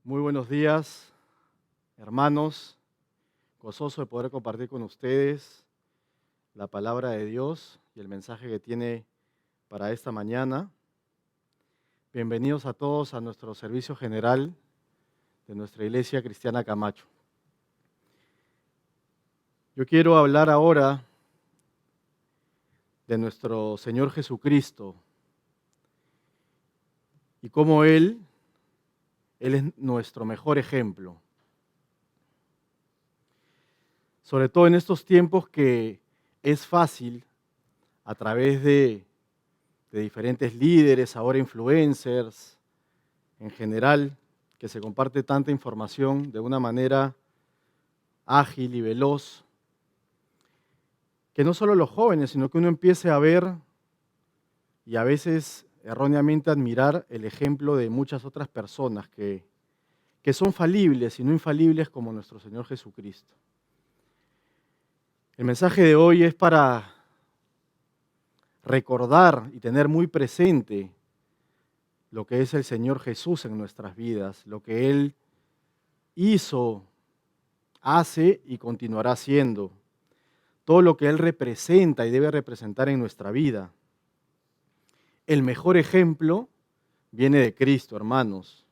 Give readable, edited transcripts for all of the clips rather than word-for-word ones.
Muy buenos días, hermanos. Gozoso de poder compartir con ustedes la palabra de Dios y el mensaje que tiene para esta mañana. Bienvenidos a todos a nuestro servicio general de nuestra Iglesia Cristiana Camacho. Yo quiero hablar ahora de nuestro Señor Jesucristo y cómo Él es nuestro mejor ejemplo. Sobre todo en estos tiempos que es fácil, a través de diferentes líderes, ahora influencers, en general, que se comparte tanta información de una manera ágil y veloz, que no solo los jóvenes, sino que uno empiece a ver y a veces erróneamente admirar el ejemplo de muchas otras personas que son falibles y no infalibles como nuestro Señor Jesucristo. El mensaje de hoy es para recordar y tener muy presente lo que es el Señor Jesús en nuestras vidas, lo que Él hizo, hace y continuará haciendo, todo lo que Él representa y debe representar en nuestra vida. El mejor ejemplo viene de Cristo, hermanos.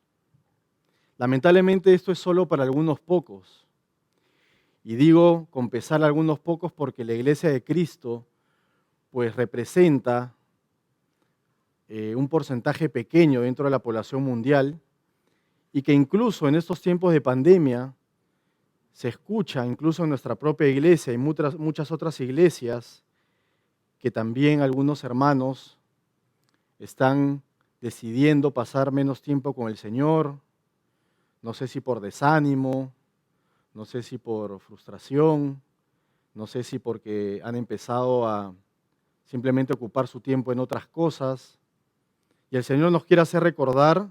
Lamentablemente esto es solo para algunos pocos. Y digo con pesar algunos pocos porque la iglesia de Cristo pues representa un porcentaje pequeño dentro de la población mundial y que incluso en estos tiempos de pandemia se escucha, incluso en nuestra propia iglesia y muchas otras iglesias, que también algunos hermanos están decidiendo pasar menos tiempo con el Señor, no sé si por desánimo, no sé si por frustración, no sé si porque han empezado a simplemente ocupar su tiempo en otras cosas. Y el Señor nos quiere hacer recordar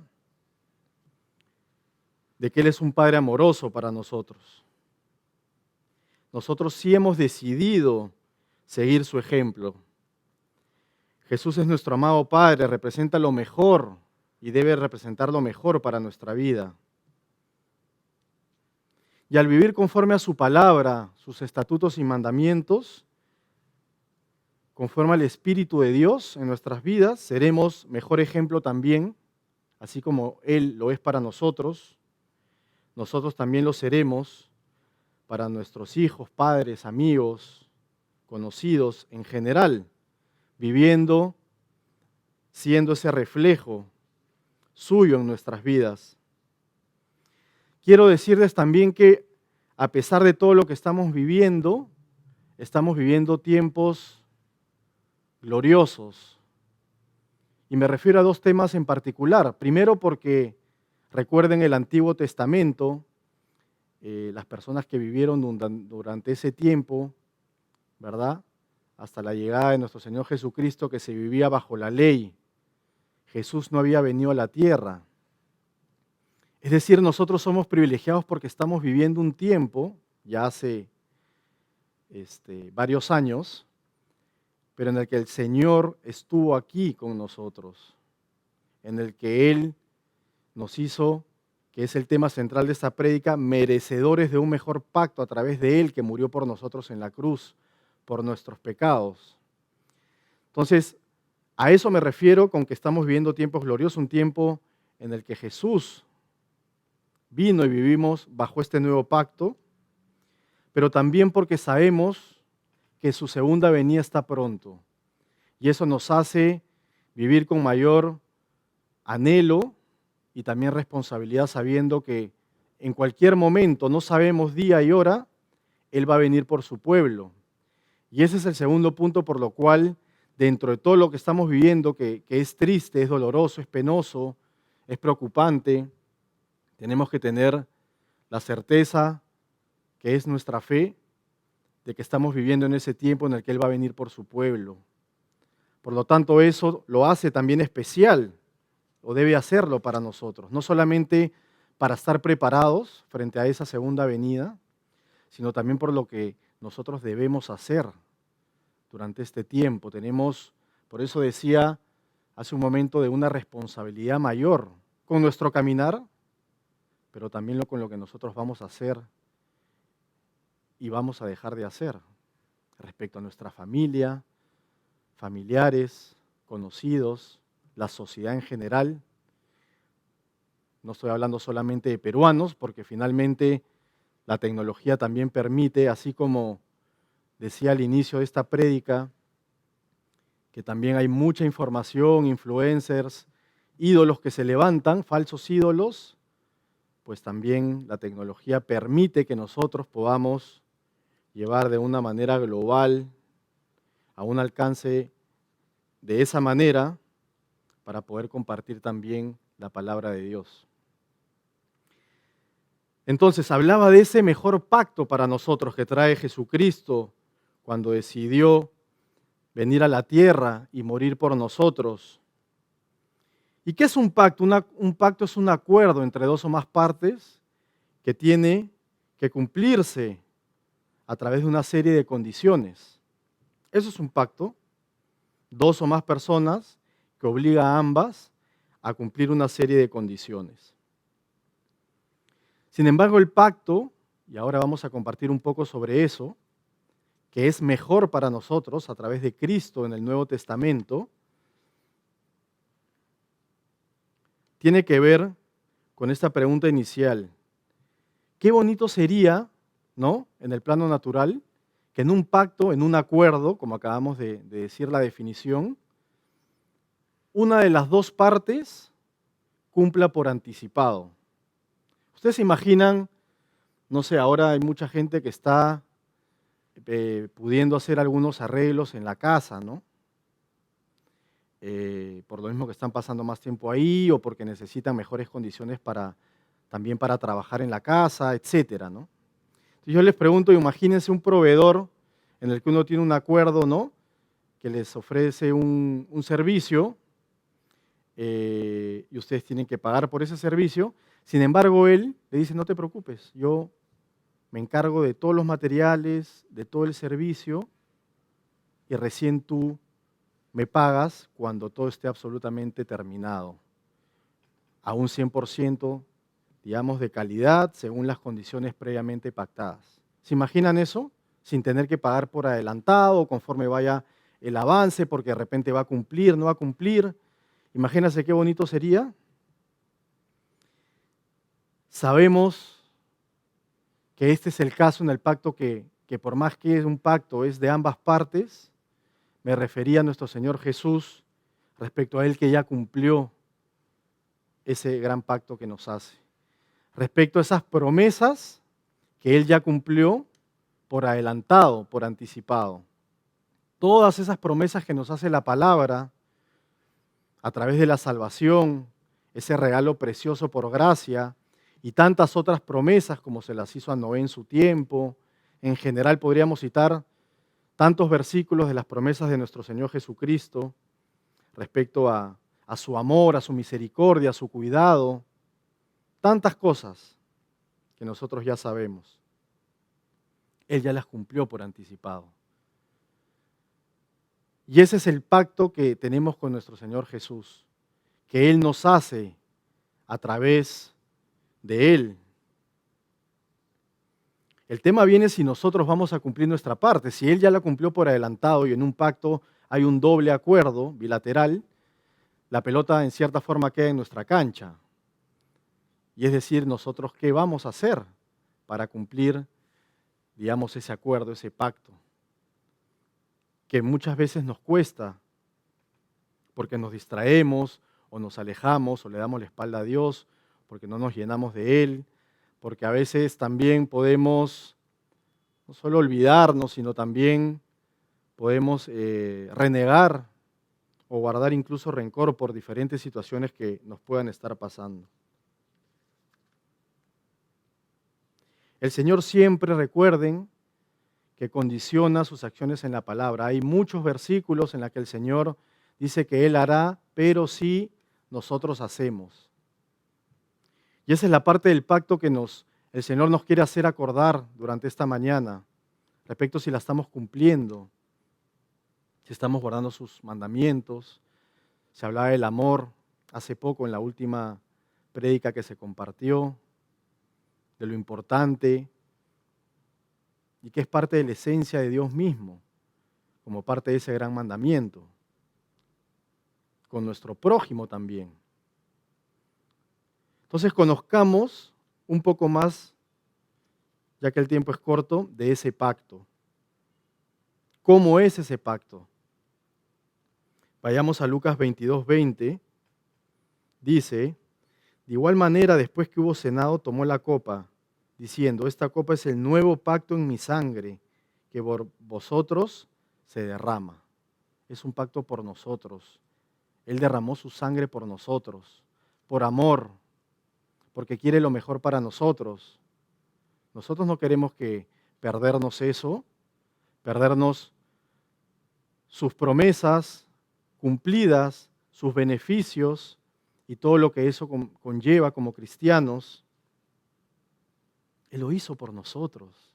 de que Él es un Padre amoroso para nosotros. Nosotros sí hemos decidido seguir su ejemplo. Jesús es nuestro amado Padre, representa lo mejor y debe representar lo mejor para nuestra vida. Y al vivir conforme a su palabra, sus estatutos y mandamientos, conforme al Espíritu de Dios en nuestras vidas, seremos mejor ejemplo también, así como Él lo es para nosotros. Nosotros también lo seremos para nuestros hijos, padres, amigos, conocidos en general, viviendo, siendo ese reflejo suyo en nuestras vidas. Quiero decirles también que a pesar de todo lo que estamos viviendo tiempos gloriosos. Y me refiero a dos temas en particular. Primero porque recuerden el Antiguo Testamento, las personas que vivieron durante ese tiempo, ¿verdad? Hasta la llegada de nuestro Señor Jesucristo, que se vivía bajo la ley. Jesús no había venido a la tierra. Es decir, nosotros somos privilegiados porque estamos viviendo un tiempo, ya hace varios años, pero en el que el Señor estuvo aquí con nosotros, en el que Él nos hizo, que es el tema central de esta prédica, merecedores de un mejor pacto a través de Él que murió por nosotros en la cruz, por nuestros pecados. Entonces, a eso me refiero con que estamos viviendo tiempos gloriosos, un tiempo en el que Jesús vino y vivimos bajo este nuevo pacto, pero también porque sabemos que su segunda venida está pronto. Y eso nos hace vivir con mayor anhelo y también responsabilidad, sabiendo que en cualquier momento, no sabemos día y hora, Él va a venir por su pueblo. Y ese es el segundo punto por lo cual, dentro de todo lo que estamos viviendo, que es triste, es doloroso, es penoso, es preocupante, tenemos que tener la certeza, que es nuestra fe, de que estamos viviendo en ese tiempo en el que Él va a venir por su pueblo. Por lo tanto, eso lo hace también especial, o debe hacerlo para nosotros, no solamente para estar preparados frente a esa segunda venida, sino también por lo que nosotros debemos hacer durante este tiempo. Tenemos, por eso decía hace un momento, de una responsabilidad mayor con nuestro caminar, pero también con lo que nosotros vamos a hacer y vamos a dejar de hacer respecto a nuestra familia, familiares, conocidos, la sociedad en general. No estoy hablando solamente de peruanos, porque finalmente la tecnología también permite, así como decía al inicio de esta prédica, que también hay mucha información, influencers, ídolos que se levantan, falsos ídolos, pues también la tecnología permite que nosotros podamos llevar de una manera global a un alcance de esa manera para poder compartir también la palabra de Dios. Entonces, hablaba de ese mejor pacto para nosotros que trae Jesucristo cuando decidió venir a la tierra y morir por nosotros. ¿Y qué es un pacto? Un pacto es un acuerdo entre dos o más partes que tiene que cumplirse a través de una serie de condiciones. Eso es un pacto. Dos o más personas que obliga a ambas a cumplir una serie de condiciones. Sin embargo, el pacto, y ahora vamos a compartir un poco sobre eso, que es mejor para nosotros a través de Cristo en el Nuevo Testamento, tiene que ver con esta pregunta inicial. Qué bonito sería, ¿no?, en el plano natural, que en un pacto, en un acuerdo, como acabamos de decir la definición, una de las dos partes cumpla por anticipado. Ustedes se imaginan, no sé, ahora hay mucha gente que está pudiendo hacer algunos arreglos en la casa, ¿no? Por lo mismo que están pasando más tiempo ahí o porque necesitan mejores condiciones también para trabajar en la casa, etcétera, ¿no? Entonces yo les pregunto, imagínense un proveedor en el que uno tiene un acuerdo, ¿no?, que les ofrece un servicio y ustedes tienen que pagar por ese servicio. Sin embargo, él le dice, no te preocupes, yo me encargo de todos los materiales, de todo el servicio y recién tú me pagas cuando todo esté absolutamente terminado, a un 100%, digamos, de calidad según las condiciones previamente pactadas. ¿Se imaginan eso? Sin tener que pagar por adelantado, conforme vaya el avance, porque de repente va a cumplir, no va a cumplir. Imagínense qué bonito sería. Sabemos que este es el caso en el pacto que por más que es un pacto, es de ambas partes. Me refería a nuestro Señor Jesús respecto a Él que ya cumplió ese gran pacto que nos hace. Respecto a esas promesas que Él ya cumplió por adelantado, por anticipado. Todas esas promesas que nos hace la palabra a través de la salvación, ese regalo precioso por gracia y tantas otras promesas como se las hizo a Noé en su tiempo. En general podríamos citar tantos versículos de las promesas de nuestro Señor Jesucristo respecto a su amor, a su misericordia, a su cuidado, tantas cosas que nosotros ya sabemos. Él ya las cumplió por anticipado. Y ese es el pacto que tenemos con nuestro Señor Jesús, que Él nos hace a través de Él. El tema viene si nosotros vamos a cumplir nuestra parte. Si Él ya la cumplió por adelantado y en un pacto hay un doble acuerdo bilateral, la pelota en cierta forma queda en nuestra cancha. Y es decir, nosotros qué vamos a hacer para cumplir, digamos, ese acuerdo, ese pacto, que muchas veces nos cuesta porque nos distraemos o nos alejamos o le damos la espalda a Dios, porque no nos llenamos de Él, porque a veces también podemos no solo olvidarnos, sino también podemos renegar o guardar incluso rencor por diferentes situaciones que nos puedan estar pasando. El Señor siempre, recuerden, que condiciona sus acciones en la palabra. Hay muchos versículos en los que el Señor dice que Él hará, pero sí nosotros hacemos. Y esa es la parte del pacto que el Señor nos quiere hacer acordar durante esta mañana, respecto a si la estamos cumpliendo, si estamos guardando sus mandamientos. Se hablaba del amor hace poco en la última prédica que se compartió. de lo importante y que es parte de la esencia de Dios mismo, como parte de ese gran mandamiento, con nuestro prójimo también. Entonces conozcamos un poco más, ya que el tiempo es corto, de ese pacto. ¿Cómo es ese pacto? Vayamos a Lucas 22:20. Dice, de igual manera, después que hubo cenado, tomó la copa, diciendo, esta copa es el nuevo pacto en mi sangre, que por vosotros se derrama. Es un pacto por nosotros. Él derramó su sangre por nosotros, por amor, porque quiere lo mejor para nosotros. Nosotros no queremos que perdernos eso, perdernos sus promesas cumplidas, sus beneficios y todo lo que eso conlleva como cristianos. Él lo hizo por nosotros.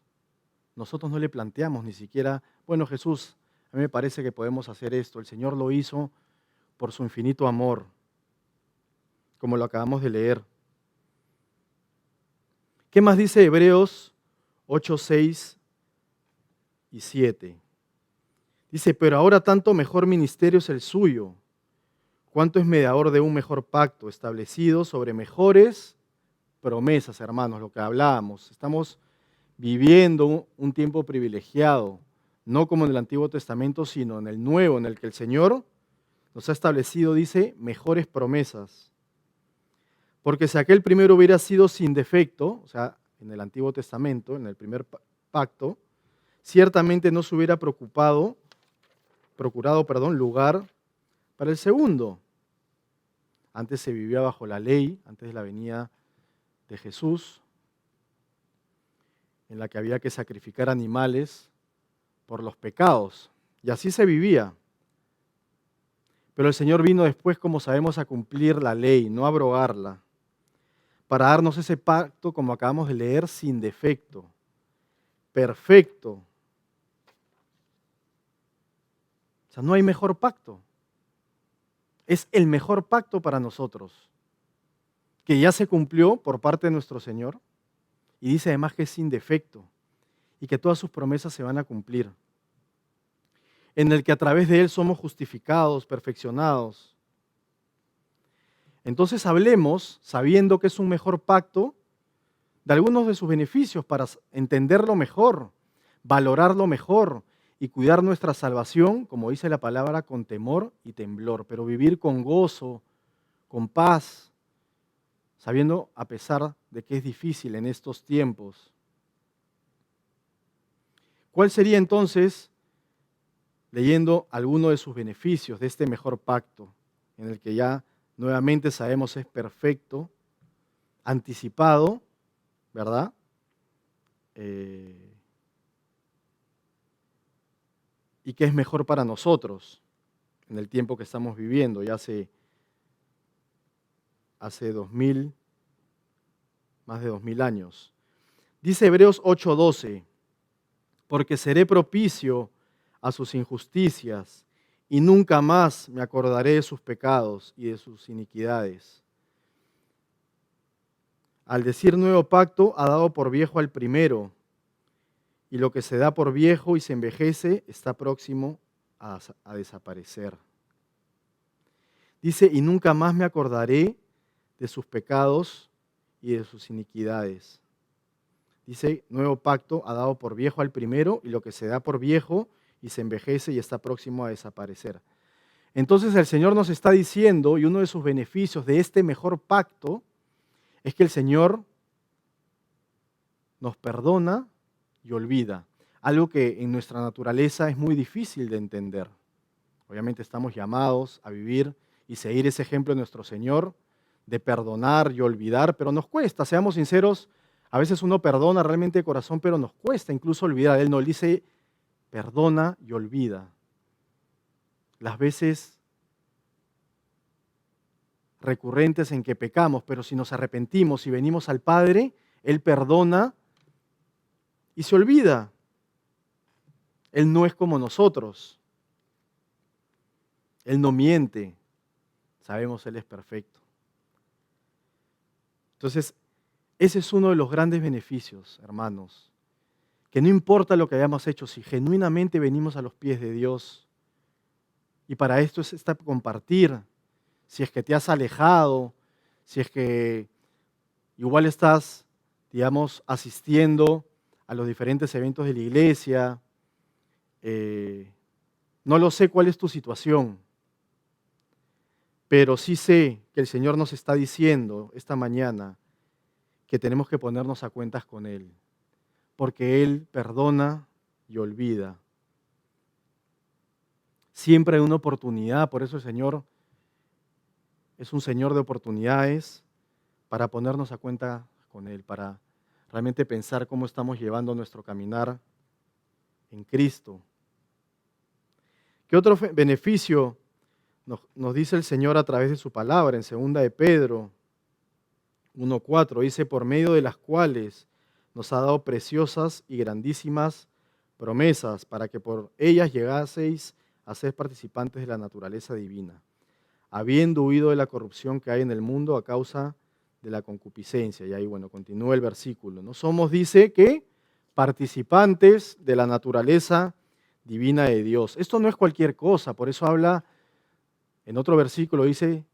Nosotros no le planteamos ni siquiera, bueno, Jesús, a mí me parece que podemos hacer esto. El Señor lo hizo por su infinito amor, como lo acabamos de leer. ¿Qué más dice Hebreos 8, 6 y 7? Dice, pero ahora tanto mejor ministerio es el suyo, cuánto es mediador de un mejor pacto establecido sobre mejores promesas, hermanos, lo que hablábamos. Estamos viviendo un tiempo privilegiado, no como en el Antiguo Testamento, sino en el Nuevo, en el que el Señor nos ha establecido, dice, mejores promesas. Porque si aquel primero hubiera sido sin defecto, o sea, en el Antiguo Testamento, en el primer pacto, ciertamente no se hubiera procurado, lugar para el segundo. Antes se vivía bajo la ley, antes de la venida de Jesús, en la que había que sacrificar animales por los pecados. Y así se vivía. Pero el Señor vino después, como sabemos, a cumplir la ley, no a abrogarla, para darnos ese pacto, como acabamos de leer, sin defecto, perfecto. O sea, no hay mejor pacto. Es el mejor pacto para nosotros, que ya se cumplió por parte de nuestro Señor, y dice además que es sin defecto, y que todas sus promesas se van a cumplir, en el que a través de Él somos justificados, perfeccionados. Entonces hablemos, sabiendo que es un mejor pacto, de algunos de sus beneficios para entenderlo mejor, valorarlo mejor y cuidar nuestra salvación, como dice la palabra, con temor y temblor, pero vivir con gozo, con paz, sabiendo a pesar de que es difícil en estos tiempos. ¿Cuál sería entonces, leyendo alguno de sus beneficios de este mejor pacto, en el que ya nuevamente sabemos es perfecto, anticipado, ¿verdad? Y que es mejor para nosotros en el tiempo que estamos viviendo, ya hace más de 2000 años. Dice Hebreos 8:12, porque seré propicio a sus injusticias y nunca más me acordaré de sus pecados y de sus iniquidades. Al decir nuevo pacto, ha dado por viejo al primero, y lo que se da por viejo y se envejece está próximo a desaparecer. Dice, y nunca más me acordaré de sus pecados y de sus iniquidades. Dice, nuevo pacto ha dado por viejo al primero, y lo que se da por viejo y se envejece y está próximo a desaparecer. Entonces el Señor nos está diciendo, y uno de sus beneficios de este mejor pacto, es que el Señor nos perdona y olvida. Algo que en nuestra naturaleza es muy difícil de entender. Obviamente estamos llamados a vivir y seguir ese ejemplo de nuestro Señor, de perdonar y olvidar, pero nos cuesta, seamos sinceros, a veces uno perdona realmente de corazón, pero nos cuesta incluso olvidar. Él nos dice, perdona y olvida. Las veces recurrentes en que pecamos, pero si nos arrepentimos y venimos al Padre, Él perdona y se olvida. Él no es como nosotros. Él no miente. Sabemos, Él es perfecto. Entonces, Ese es uno de los grandes beneficios, hermanos, que no importa lo que hayamos hecho, si genuinamente venimos a los pies de Dios, y para esto es compartir, si es que te has alejado, si es que igual estás, digamos, asistiendo a los diferentes eventos de la iglesia, no lo sé cuál es tu situación, pero sí sé que el Señor nos está diciendo esta mañana que tenemos que ponernos a cuentas con Él, porque Él perdona y olvida. Siempre hay una oportunidad, por eso el Señor es un Señor de oportunidades para ponernos a cuenta con Él, para realmente pensar cómo estamos llevando nuestro caminar en Cristo. ¿Qué otro beneficio nos dice el Señor a través de su palabra? En 2 de Pedro 1:4 dice, por medio de las cuales nos ha dado preciosas y grandísimas promesas, para que por ellas llegaseis a ser participantes de la naturaleza divina, habiendo huido de la corrupción que hay en el mundo a causa de la concupiscencia. Y ahí, bueno, continúa el versículo. No somos, dice, que participantes de la naturaleza divina de Dios. Esto no es cualquier cosa, por eso habla, en otro versículo dice,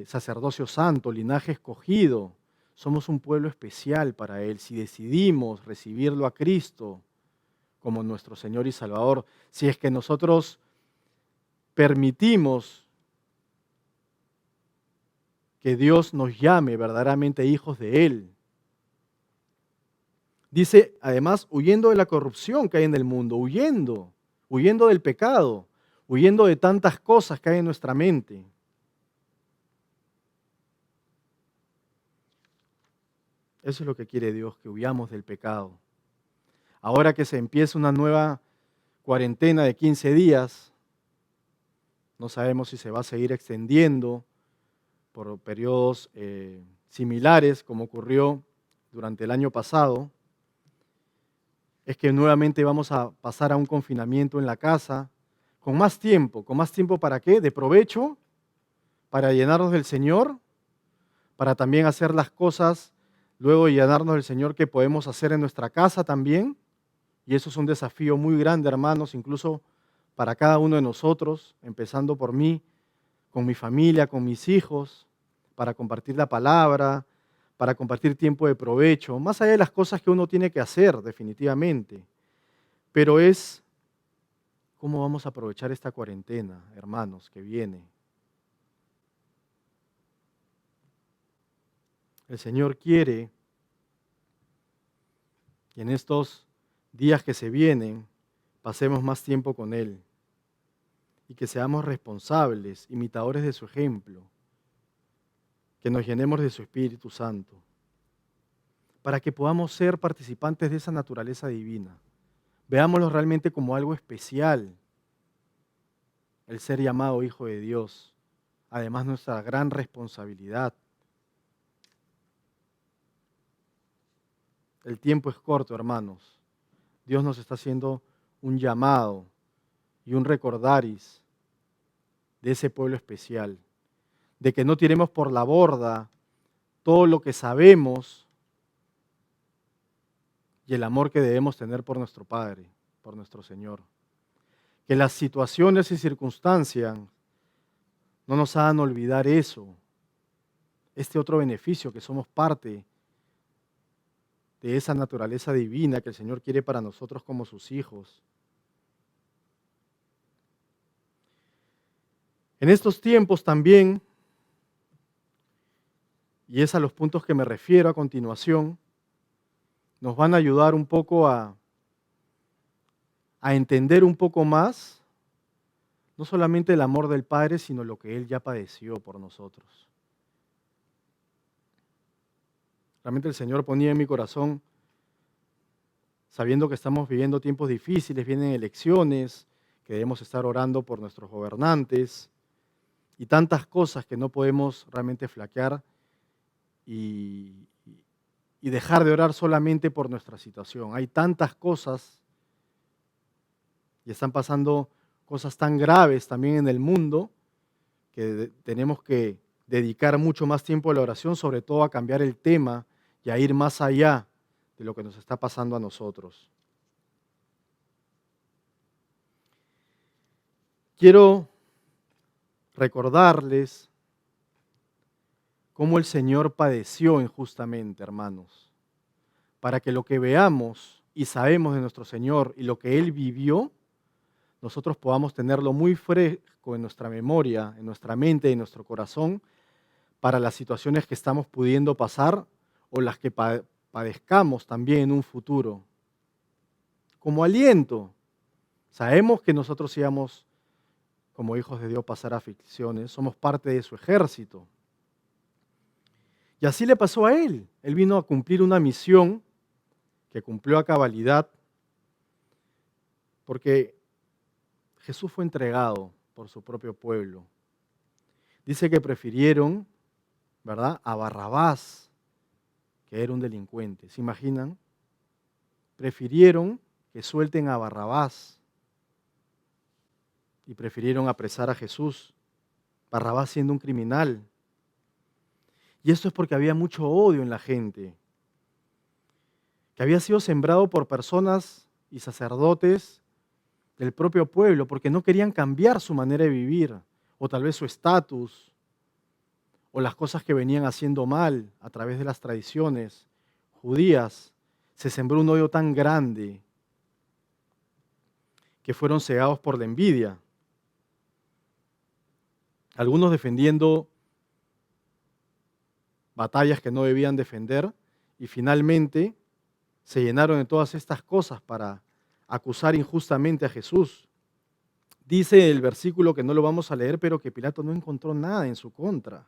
sacerdocio santo, linaje escogido. Somos un pueblo especial para Él. Si decidimos recibirlo a Cristo como nuestro Señor y Salvador, si es que nosotros permitimos que Dios nos llame verdaderamente hijos de Él. Dice, además, huyendo de la corrupción que hay en el mundo, huyendo del pecado, huyendo de tantas cosas que hay en nuestra mente. Eso es lo que quiere Dios, que huyamos del pecado. Ahora que se empieza una nueva cuarentena de 15 días, no sabemos si se va a seguir extendiendo por periodos similares como ocurrió durante el año pasado, es que nuevamente vamos a pasar a un confinamiento en la casa, con más tiempo ¿para qué? De provecho, para llenarnos del Señor, para también hacer las cosas, luego de llenarnos del Señor, que podemos hacer en nuestra casa también, y eso es un desafío muy grande, hermanos, incluso para cada uno de nosotros, empezando por mí, con mi familia, con mis hijos, para compartir la palabra, para compartir tiempo de provecho, más allá de las cosas que uno tiene que hacer definitivamente. Pero es cómo vamos a aprovechar esta cuarentena, hermanos, que viene. El Señor quiere que en estos días que se vienen pasemos más tiempo con Él y que seamos responsables, imitadores de su ejemplo, que nos llenemos de su Espíritu Santo, para que podamos ser participantes de esa naturaleza divina. Veámoslo realmente como algo especial, el ser llamado Hijo de Dios, además nuestra gran responsabilidad. El tiempo es corto, hermanos. Dios nos está haciendo un llamado y un recordaris de ese pueblo especial, de que no tiremos por la borda todo lo que sabemos y el amor que debemos tener por nuestro Padre, por nuestro Señor. Que las situaciones y circunstancias no nos hagan olvidar eso, este otro beneficio, que somos parte de esa naturaleza divina que el Señor quiere para nosotros como sus hijos. En estos tiempos también, y es a los puntos que me refiero a continuación, nos van a ayudar un poco a entender un poco más, no solamente el amor del Padre, sino lo que Él ya padeció por nosotros. Realmente el Señor ponía en mi corazón, sabiendo que estamos viviendo tiempos difíciles, vienen elecciones, que debemos estar orando por nuestros gobernantes y tantas cosas que no podemos realmente flaquear y dejar de orar solamente por nuestra situación. Hay tantas cosas y están pasando cosas tan graves también en el mundo que tenemos que dedicar mucho más tiempo a la oración, sobre todo a cambiar el tema y a ir más allá de lo que nos está pasando a nosotros. Quiero recordarles cómo el Señor padeció injustamente, hermanos, para que lo que veamos y sabemos de nuestro Señor y lo que Él vivió, nosotros podamos tenerlo muy fresco en nuestra memoria, en nuestra mente y en nuestro corazón, para las situaciones que estamos pudiendo pasar o las que padezcamos también en un futuro. Como aliento, sabemos que nosotros íbamos, como hijos de Dios, pasar aflicciones, somos parte de su ejército. Y así le pasó a él. Él vino a cumplir una misión que cumplió a cabalidad, porque Jesús fue entregado por su propio pueblo. Dice que prefirieron, ¿verdad?, a Barrabás, que era un delincuente. ¿Se imaginan? Prefirieron que suelten a Barrabás y prefirieron apresar a Jesús, Barrabás siendo un criminal. Y esto es porque había mucho odio en la gente, que había sido sembrado por personas y sacerdotes del propio pueblo, porque no querían cambiar su manera de vivir, o tal vez su estatus, o las cosas que venían haciendo mal a través de las tradiciones judías. Se sembró un odio tan grande que fueron cegados por la envidia. Algunos defendiendo batallas que no debían defender, y finalmente se llenaron de todas estas cosas para acusar injustamente a Jesús. Dice el versículo, que no lo vamos a leer, pero que Pilato no encontró nada en su contra.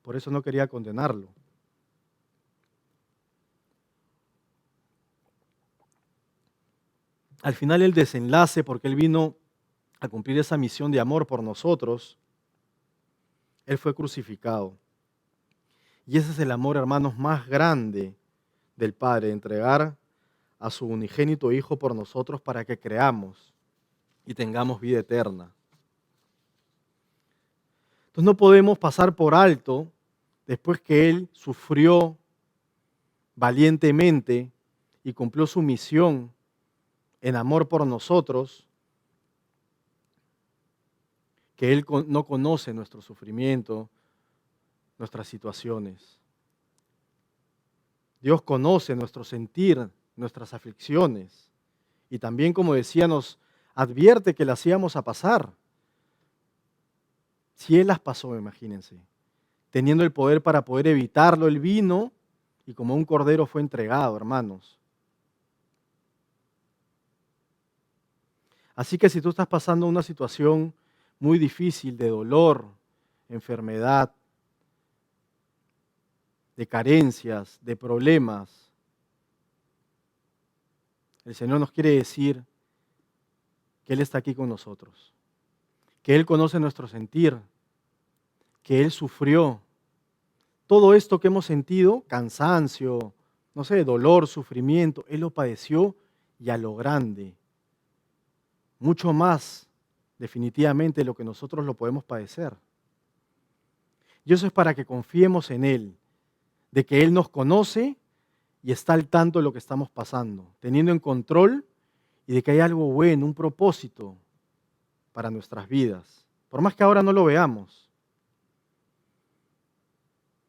Por eso no quería condenarlo. Al final el desenlace, porque Él vino a cumplir esa misión de amor por nosotros, Él fue crucificado. Y ese es el amor, hermanos, más grande del Padre, entregar a su unigénito Hijo por nosotros para que creamos y tengamos vida eterna. Entonces no podemos pasar por alto, después que Él sufrió valientemente y cumplió su misión en amor por nosotros, que Él no conoce nuestro sufrimiento, nuestras situaciones. Dios conoce nuestro sentir, nuestras aflicciones, y también, como decía, nos advierte que las íbamos a pasar. Si Él las pasó, imagínense, teniendo el poder para poder evitarlo, Él vino y como un cordero fue entregado, hermanos. Así que si tú estás pasando una situación muy difícil de dolor, enfermedad, de carencias, de problemas, el Señor nos quiere decir que Él está aquí con nosotros, que Él conoce nuestro sentir, que Él sufrió. Todo esto que hemos sentido, cansancio, no sé, dolor, sufrimiento, Él lo padeció y a lo grande. Mucho más, definitivamente, de lo que nosotros lo podemos padecer. Y eso es para que confiemos en Él, de que Él nos conoce y está al tanto de lo que estamos pasando, teniendo en control, y de que hay algo bueno, un propósito para nuestras vidas, por más que ahora no lo veamos.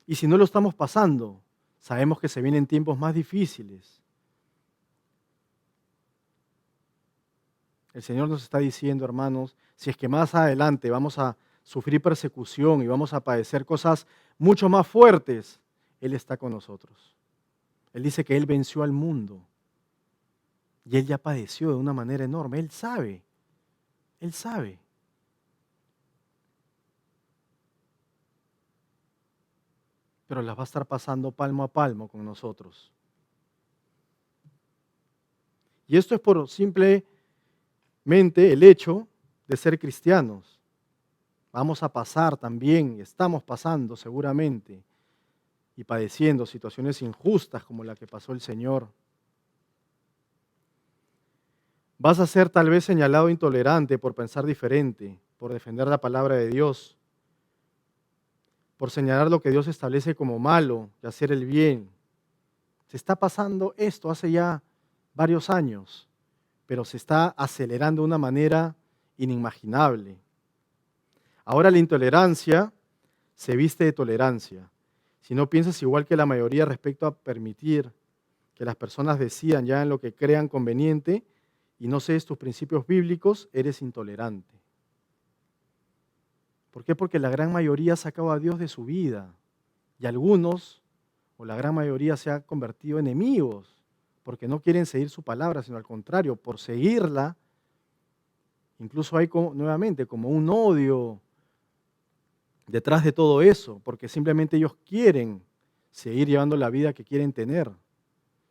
Y si no lo estamos pasando, sabemos que se vienen tiempos más difíciles. El Señor nos está diciendo, hermanos, si es que más adelante vamos a sufrir persecución y vamos a padecer cosas mucho más fuertes, Él está con nosotros. Él dice que Él venció al mundo y Él ya padeció de una manera enorme. Él sabe, Él sabe. Pero las va a estar pasando palmo a palmo con nosotros. Y esto es por simplemente el hecho de ser cristianos. Vamos a pasar también, estamos pasando seguramente, y padeciendo situaciones injustas como la que pasó el Señor. Vas a ser tal vez señalado intolerante por pensar diferente, por defender la palabra de Dios. por señalar lo que Dios establece como malo y hacer el bien. Se está pasando esto hace ya varios años, pero se está acelerando de una manera inimaginable. Ahora la intolerancia se viste de tolerancia. Si no piensas igual que la mayoría respecto a permitir que las personas decidan ya en lo que crean conveniente y no cedes tus principios bíblicos, eres intolerante. ¿Por qué? Porque la gran mayoría ha sacado a Dios de su vida y algunos, o la gran mayoría, se ha convertido en enemigos porque no quieren seguir su palabra, sino al contrario, por seguirla, incluso hay nuevamente como un odio detrás de todo eso, porque simplemente ellos quieren seguir llevando la vida que quieren tener,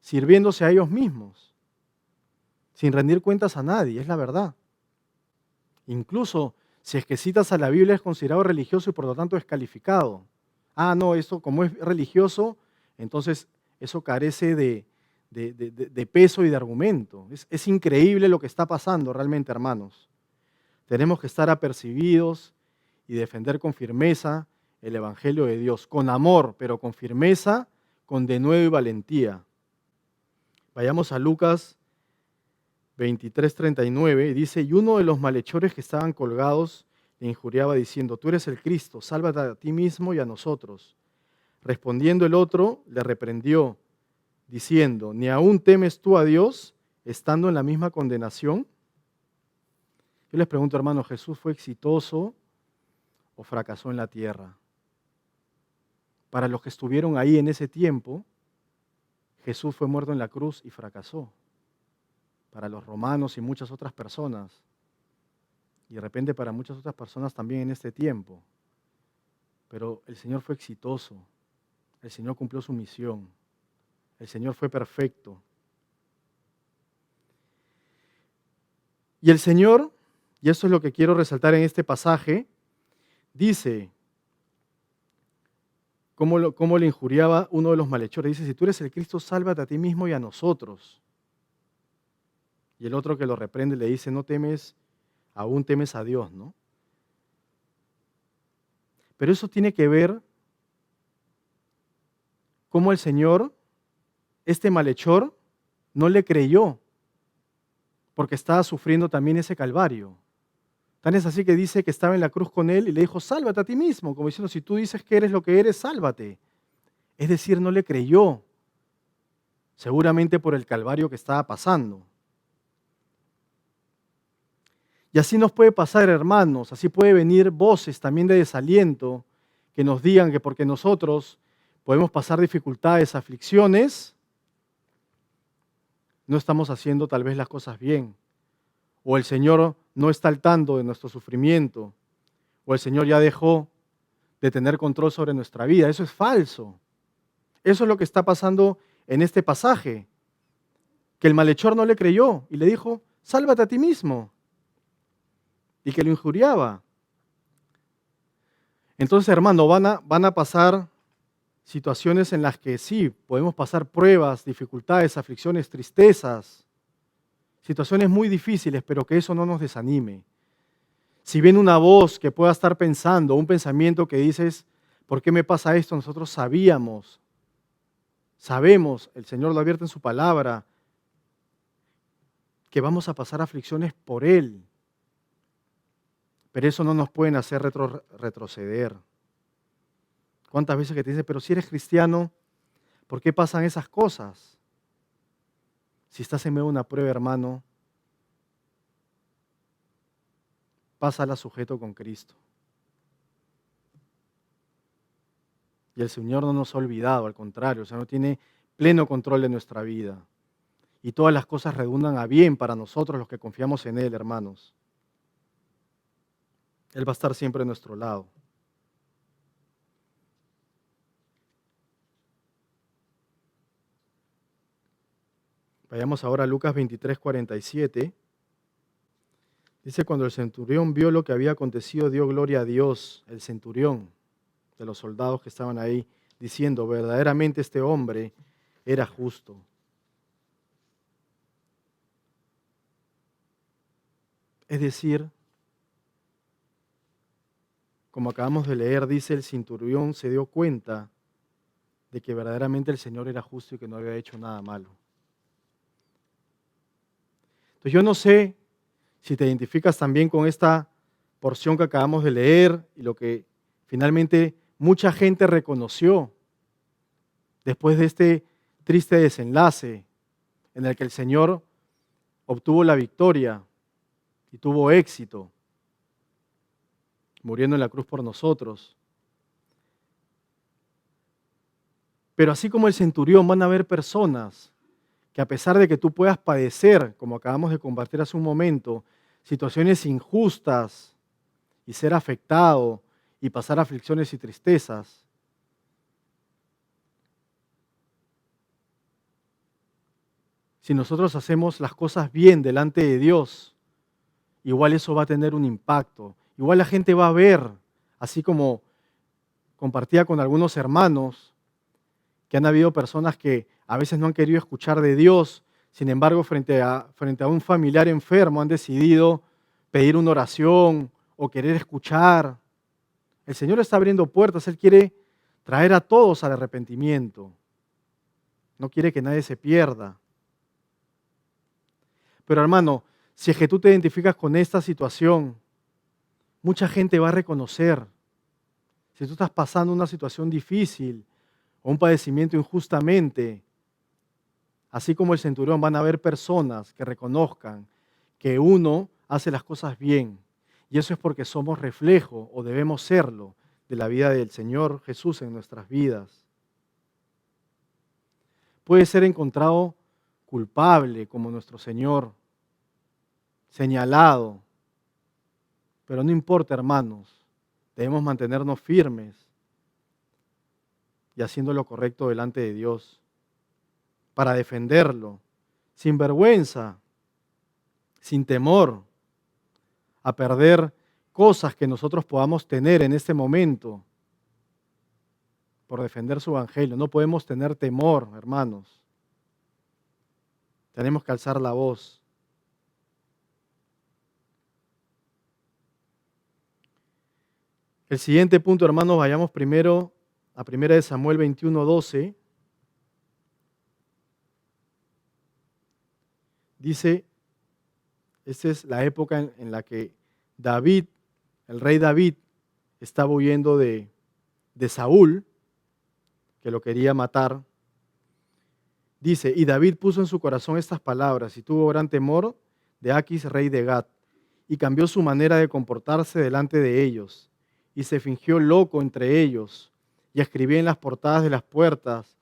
sirviéndose a ellos mismos, sin rendir cuentas a nadie, es la verdad. Incluso si es que citas a la Biblia es considerado religioso y por lo tanto descalificado. Ah, no, esto como es religioso, entonces eso carece de peso y de argumento. Es increíble lo que está pasando realmente, hermanos. Tenemos que estar apercibidos y defender con firmeza el Evangelio de Dios, con amor, pero con firmeza, con denuedo y valentía. Vayamos a Lucas 23:39, y dice: y uno de los malhechores que estaban colgados le injuriaba diciendo: tú eres el Cristo, sálvate a ti mismo y a nosotros. Respondiendo el otro, le reprendió, diciendo: ¿ni aún temes tú a Dios, estando en la misma condenación? Yo les pregunto, hermano, ¿Jesús fue exitoso o fracasó en la tierra? Para los que estuvieron ahí en ese tiempo, Jesús fue muerto en la cruz y fracasó. Para los romanos y muchas otras personas, y de repente para muchas otras personas también en este tiempo. Pero el Señor fue exitoso, el Señor cumplió su misión, el Señor fue perfecto. Y el Señor, y eso es lo que quiero resaltar en este pasaje, dice cómo le injuriaba uno de los malhechores. Dice: si tú eres el Cristo, sálvate a ti mismo y a nosotros. Y el otro que lo reprende le dice: no temes, aún temes a Dios, ¿no? Pero eso tiene que ver cómo el Señor, este malhechor, no le creyó, porque estaba sufriendo también ese calvario. Tan es así que dice que estaba en la cruz con él y le dijo: sálvate a ti mismo, como diciendo: si tú dices que eres lo que eres, sálvate. Es decir, no le creyó, seguramente por el calvario que estaba pasando. Y así nos puede pasar, hermanos, así puede venir voces también de desaliento que nos digan que porque nosotros podemos pasar dificultades, aflicciones, no estamos haciendo tal vez las cosas bien, o el Señor no está al tanto de nuestro sufrimiento, o el Señor ya dejó de tener control sobre nuestra vida. Eso es falso. Eso es lo que está pasando en este pasaje, que el malhechor no le creyó y le dijo: sálvate a ti mismo, y que lo injuriaba. Entonces, hermano, van a pasar situaciones en las que sí, podemos pasar pruebas, dificultades, aflicciones, tristezas, situaciones muy difíciles, pero que eso no nos desanime. Si viene una voz que pueda estar pensando, un pensamiento que dices: ¿por qué me pasa esto? Nosotros sabemos, el Señor lo advierte en su palabra, que vamos a pasar aflicciones por Él, pero eso no nos pueden hacer retroceder. ¿Cuántas veces que te dicen: pero si eres cristiano, ¿por qué pasan esas cosas? Si estás en medio de una prueba, hermano, pásala sujeto con Cristo. Y el Señor no nos ha olvidado, al contrario, el Señor tiene pleno control de nuestra vida. Y todas las cosas redundan a bien para nosotros los que confiamos en Él, hermanos. Él va a estar siempre a nuestro lado. Vayamos ahora a Lucas 23:47. Dice: cuando el centurión vio lo que había acontecido, dio gloria a Dios, el centurión de los soldados que estaban ahí, diciendo: verdaderamente este hombre era justo. Es decir, como acabamos de leer, dice el centurión se dio cuenta de que verdaderamente el Señor era justo y que no había hecho nada malo. Entonces yo no sé si te identificas también con esta porción que acabamos de leer y lo que finalmente mucha gente reconoció después de este triste desenlace en el que el Señor obtuvo la victoria y tuvo éxito, muriendo en la cruz por nosotros. Pero así como el centurión, van a haber personas que a pesar de que tú puedas padecer, como acabamos de compartir hace un momento, situaciones injustas y ser afectado y pasar aflicciones y tristezas, si nosotros hacemos las cosas bien delante de Dios, igual eso va a tener un impacto. Igual la gente va a ver, así como compartía con algunos hermanos, que han habido personas que a veces no han querido escuchar de Dios, sin embargo, frente a un familiar enfermo han decidido pedir una oración o querer escuchar. El Señor está abriendo puertas, Él quiere traer a todos al arrepentimiento. No quiere que nadie se pierda. Pero hermano, si es que tú te identificas con esta situación, mucha gente va a reconocer. Si tú estás pasando una situación difícil o un padecimiento injustamente, así como el centurión, van a haber personas que reconozcan que uno hace las cosas bien. Y eso es porque somos reflejo, o debemos serlo, de la vida del Señor Jesús en nuestras vidas. Puede ser encontrado culpable como nuestro Señor, señalado, pero no importa, hermanos, debemos mantenernos firmes y haciendo lo correcto delante de Dios para defenderlo, sin vergüenza, sin temor a perder cosas que nosotros podamos tener en este momento por defender su evangelio. No podemos tener temor, hermanos. Tenemos que alzar la voz. El siguiente punto, hermanos, vayamos primero a 1 Samuel 21:12. Dice, esta es la época en la que David, el rey David, estaba huyendo de Saúl, que lo quería matar. Dice, y David puso en su corazón estas palabras y tuvo gran temor de Aquis, rey de Gat, y cambió su manera de comportarse delante de ellos, y se fingió loco entre ellos, y escribía en las portadas de las puertas,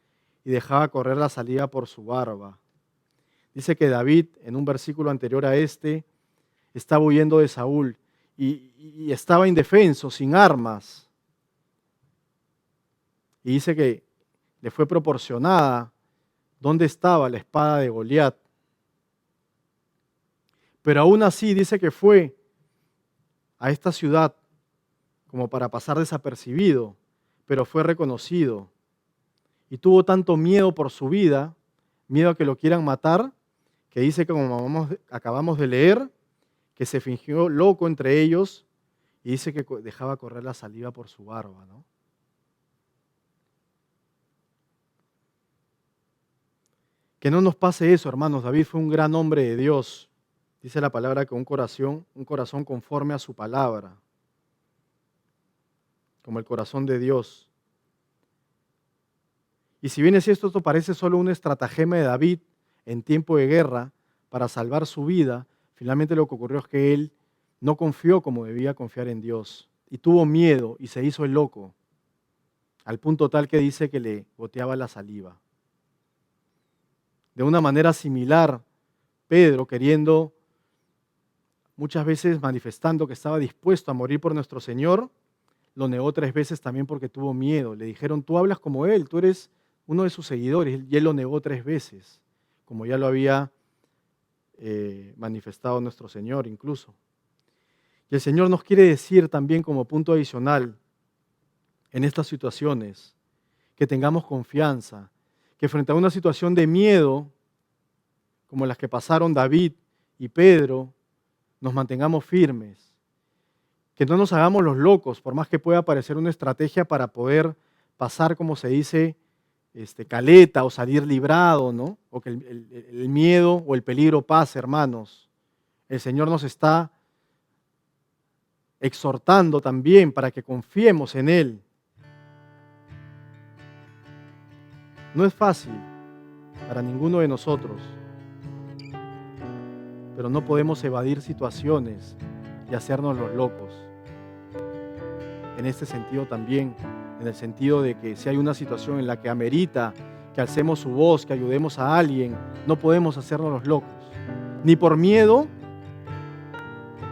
y dejaba correr la saliva por su barba. Dice que David, en un versículo anterior a este, estaba huyendo de Saúl, y estaba indefenso, sin armas. Y dice que le fue proporcionada dónde estaba la espada de Goliat. Pero aún así dice que fue a esta ciudad como para pasar desapercibido, pero fue reconocido. Y tuvo tanto miedo por su vida, miedo a que lo quieran matar, que dice que como acabamos de leer, que se fingió loco entre ellos y dice que dejaba correr la saliva por su barba, ¿no? Que no nos pase eso, hermanos. David fue un gran hombre de Dios. Dice la palabra que un corazón conforme a su palabra, como el corazón de Dios. Y si bien es cierto, esto parece solo un estratagema de David en tiempo de guerra para salvar su vida, finalmente lo que ocurrió es que él no confió como debía confiar en Dios y tuvo miedo y se hizo el loco, al punto tal que dice que le goteaba la saliva. De una manera similar, Pedro, queriendo, muchas veces manifestando que estaba dispuesto a morir por nuestro Señor, lo negó 3 veces también porque tuvo miedo. Le dijeron, tú hablas como Él, tú eres uno de sus seguidores, y Él lo negó 3 veces, como ya lo había manifestado nuestro Señor incluso. Y el Señor nos quiere decir también como punto adicional en estas situaciones, que tengamos confianza, que frente a una situación de miedo, como las que pasaron David y Pedro, nos mantengamos firmes, que no nos hagamos los locos, por más que pueda parecer una estrategia para poder pasar, como se dice, caleta o salir librado, ¿no? O que el miedo o el peligro pase, hermanos. El Señor nos está exhortando también para que confiemos en Él. No es fácil para ninguno de nosotros, pero no podemos evadir situaciones y hacernos los locos. En este sentido también, en el sentido de que si hay una situación en la que amerita que alcemos su voz, que ayudemos a alguien, no podemos hacernos los locos, ni por miedo,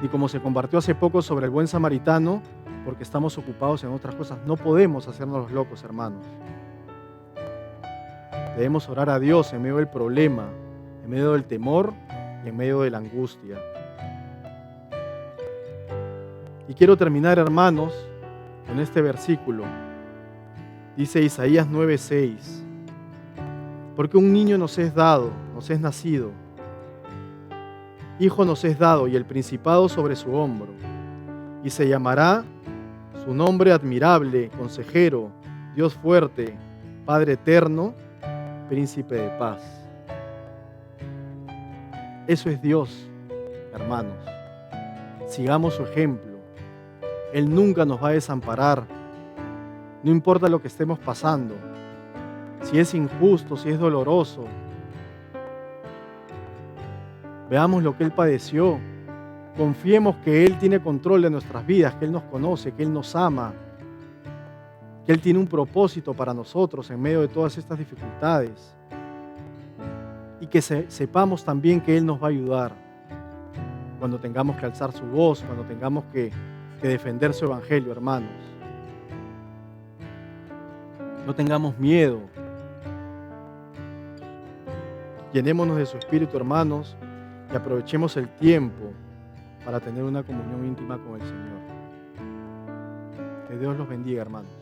ni como se compartió hace poco sobre el buen samaritano, porque estamos ocupados en otras cosas. No podemos hacernos los locos, hermanos. Debemos orar a Dios en medio del problema, en medio del temor y en medio de la angustia. Y quiero terminar, hermanos, con este versículo. Dice Isaías 9:6, porque un niño nos es dado, nos es nacido, hijo nos es dado y el principado sobre su hombro, y se llamará su nombre admirable, consejero, Dios fuerte, Padre eterno, príncipe de paz. Eso es Dios, hermanos. Sigamos su ejemplo. Él nunca nos va a desamparar. No importa lo que estemos pasando. Si es injusto, si es doloroso. Veamos lo que Él padeció. Confiemos que Él tiene control de nuestras vidas, que Él nos conoce, que Él nos ama, que Él tiene un propósito para nosotros en medio de todas estas dificultades. Y que sepamos también que Él nos va a ayudar cuando tengamos que alzar su voz, cuando tengamos que defender su evangelio, hermanos. No tengamos miedo. Llenémonos de su espíritu, hermanos, y aprovechemos el tiempo para tener una comunión íntima con el Señor. Que Dios los bendiga, hermanos.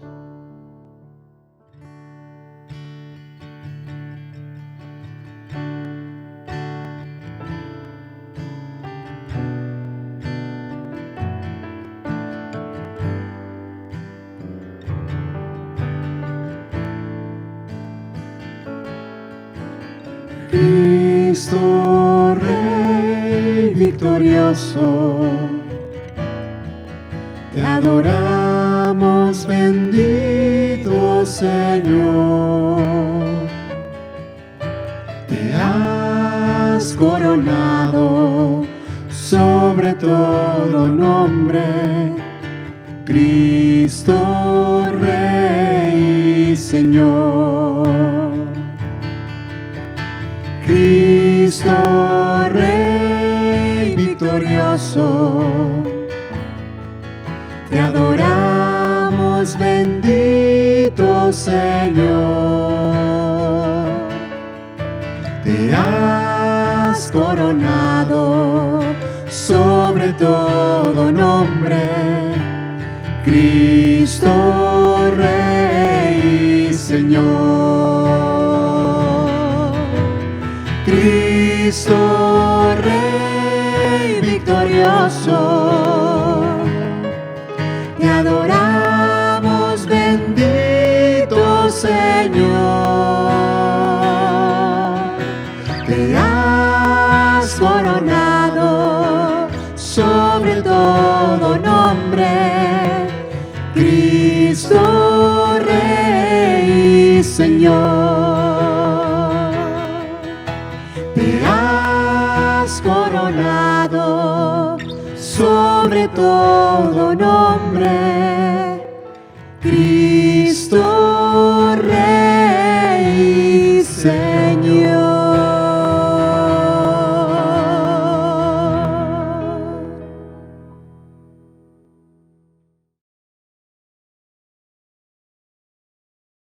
Cristo Rey victorioso, te adoramos, bendito Señor. Te has coronado sobre todo nombre, Cristo Rey y Señor. Cristo Rey victorioso, te adoramos, bendito Señor. Te has coronado sobre todo nombre, Cristo Rey y Señor. Cristo Rey victorioso, te adoramos, bendito Señor. Te has coronado sobre todo nombre, Cristo Rey y Señor. Coronado sobre todo nombre,